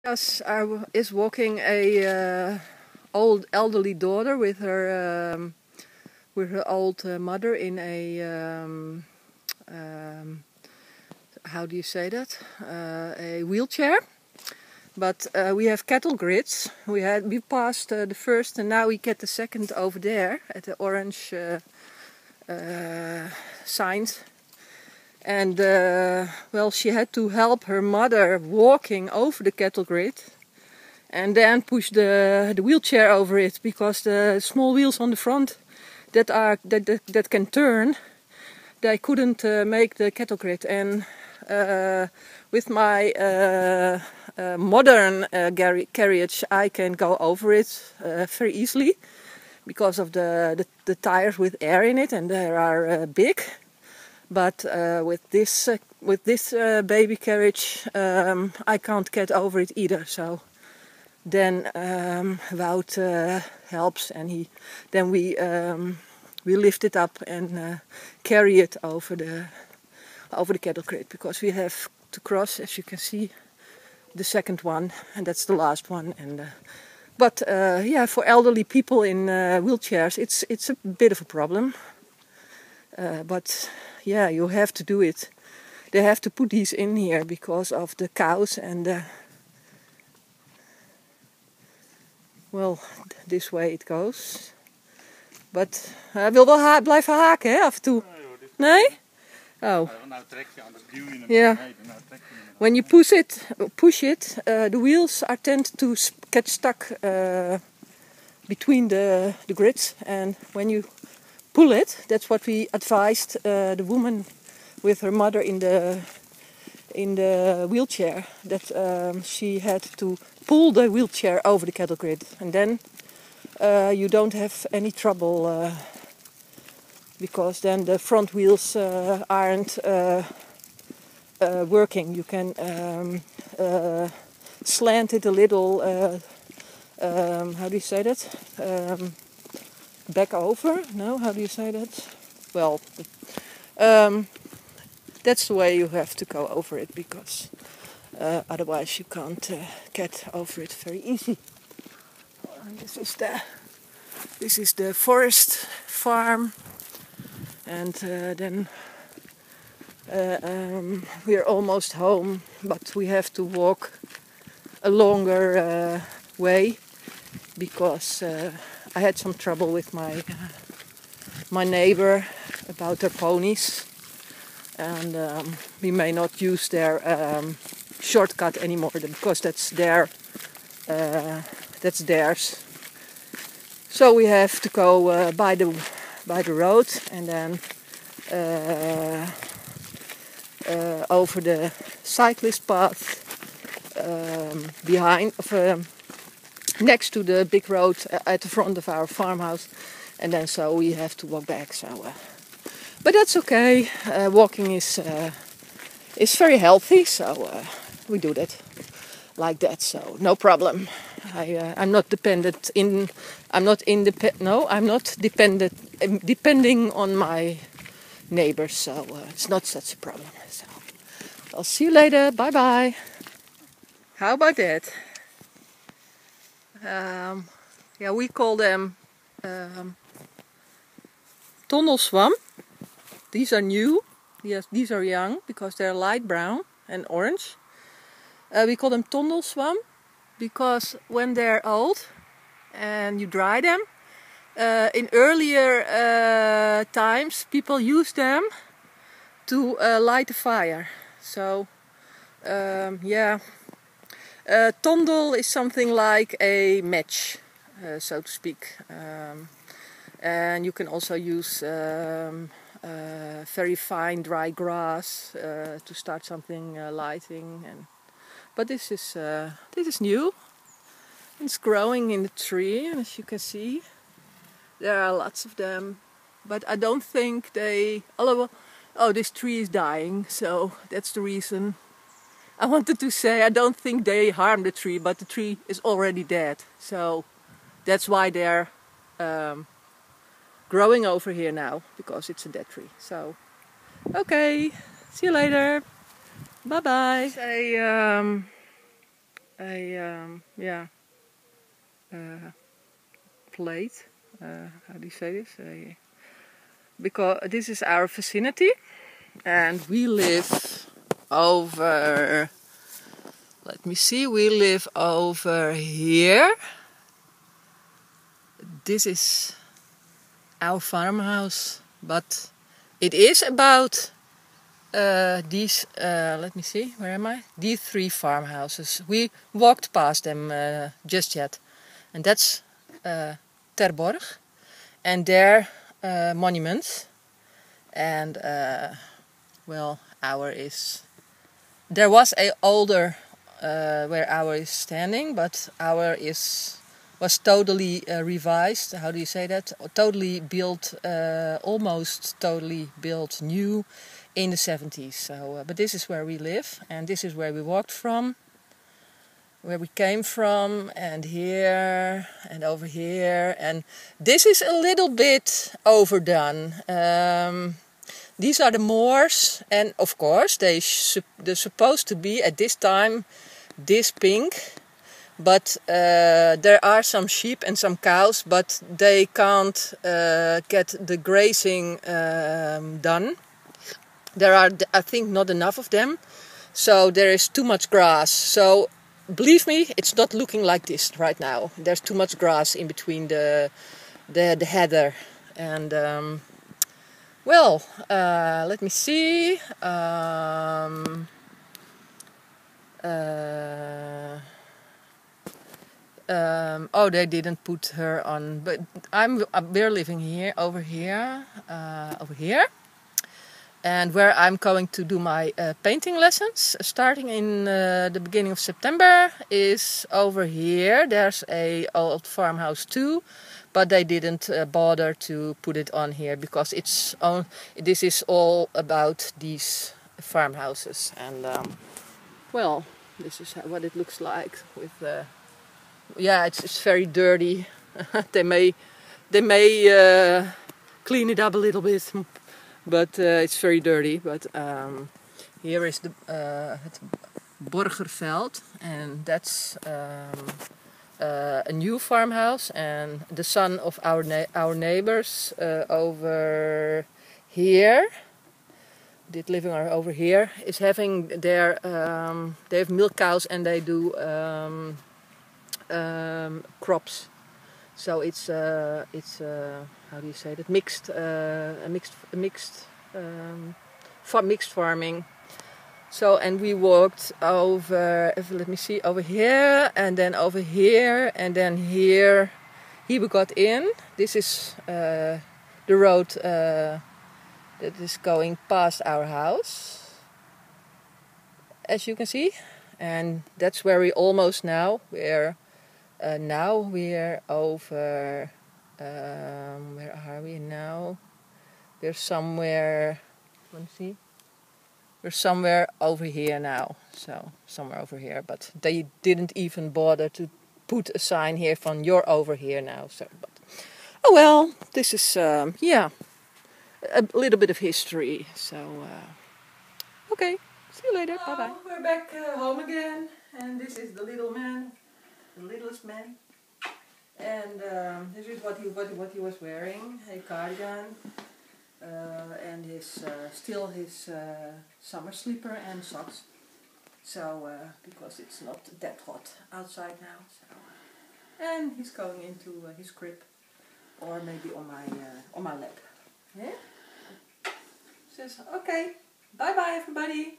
Yes, is walking a old elderly daughter with her old mother in a how do you say that? A wheelchair. But we have cattle grids. We passed the first, and now we get the second over there at the orange signs. And well, she had to help her mother walking over the cattle grid, and then push the wheelchair over it, because the small wheels on the front that can turn, they couldn't make the cattle grid. And with my modern carriage, I can go over it very easily because of the tires with air in it, and they are big. But with this baby carriage, I can't get over it either. So then Wout helps, and then we lift it up and carry it over the cattle grid, because we have to cross, as you can see, the second one, and that's the last one. And but yeah, for elderly people in wheelchairs, it's a bit of a problem. But yeah, you have to do it. They have to put these in here because of the cows and well, this way it goes. But hij wil wel blijven haken, hè, af en toe. Nee? Oh. Yeah. When you push it, the wheels tend to get stuck between the grids, and when you pull it, that's what we advised the woman with her mother in the wheelchair, that she had to pull the wheelchair over the cattle grid, and then you don't have any trouble, because then the front wheels aren't working. You can slant it a little, how do you say that? Back over? No, how do you say that? Well, that's the way you have to go over it, because otherwise you can't get over it very easy. And this is the forest farm, and then we're almost home, but we have to walk a longer way, because I had some trouble with my neighbor about their ponies, and we may not use their shortcut anymore, because that's theirs. So we have to go by the road, and then over the cyclist path next to the big road at the front of our farmhouse, and then so we have to walk back. So, but that's okay. Walking is very healthy, so we do that like that. So no problem. I'm not depending on my neighbors, so it's not such a problem. So I'll see you later. Bye bye. How about that? Yeah, we call them tonnelswam. These are new. Yes, these are young because they're light brown and orange. We call them tonnelswam because when they're old and you dry them, in earlier times people used them to light a fire. So yeah. Tondel is something like a match, so to speak, and you can also use very fine dry grass to start something lighting. But this is new. It's growing in the tree, and as you can see, there are lots of them. But I don't think they. Oh, this tree is dying, so that's the reason. I wanted to say I don't think they harm the tree, but the tree is already dead. So that's why they're growing over here now, because it's a dead tree. So, okay, see you later. Bye bye. yeah, plate. How do you say this? Because this is our vicinity, and we live over. Let me see. We live over here. This is our farmhouse, but it is about these. Let me see. Where am I? These 3 farmhouses. We walked past them just yet, and that's Terborg, and their monuments. And well, our is. There was a older where our is standing, but our was totally revised. How do you say that? Totally built, almost totally built new in the 70s. So, but this is where we live, and this is where we walked from, where we came from, and here and over here, and this is a little bit overdone. These are the moors, and of course they're supposed to be at this time this pink, but there are some sheep and some cows, but they can't get the grazing done. There are, I think, not enough of them, so there is too much grass. So believe me, it's not looking like this right now. There's too much grass in between the heather. And well, let me see. Oh, they didn't put her on, but we're living here, over here, and where I'm going to do my painting lessons, starting in the beginning of September, is over here. There's a old farmhouse too, but they didn't bother to put it on here because this is all about these farmhouses. And well, this is what it looks like with yeah, it's very dirty. they may clean it up a little bit, but it's very dirty. But here is het Borgerveld, and that's a new farmhouse, and the son of our neighbors over here, living over here, is having their they have milk cows, and they do crops. So it's how do you say that? Mixed farming. So, and we walked over, let me see, over here, and then over here, and then here. Here we got in. This is the road that is going past our house, as you can see. And that's where we almost now. We're over. Where are we now? We're somewhere. Let me see. We're somewhere over here now. So somewhere over here, but they didn't even bother to put a sign here from "you're over here now." So, but oh well. This is yeah, a little bit of history. So okay. See you later. Bye bye. We're back home again, and this is the little man, the littlest man, and this is what he was wearing: a cardigan, and his summer slipper and socks. So because it's not that hot outside now, so and he's going into his crib, or maybe on my lap. Yeah. Says okay. Bye bye everybody.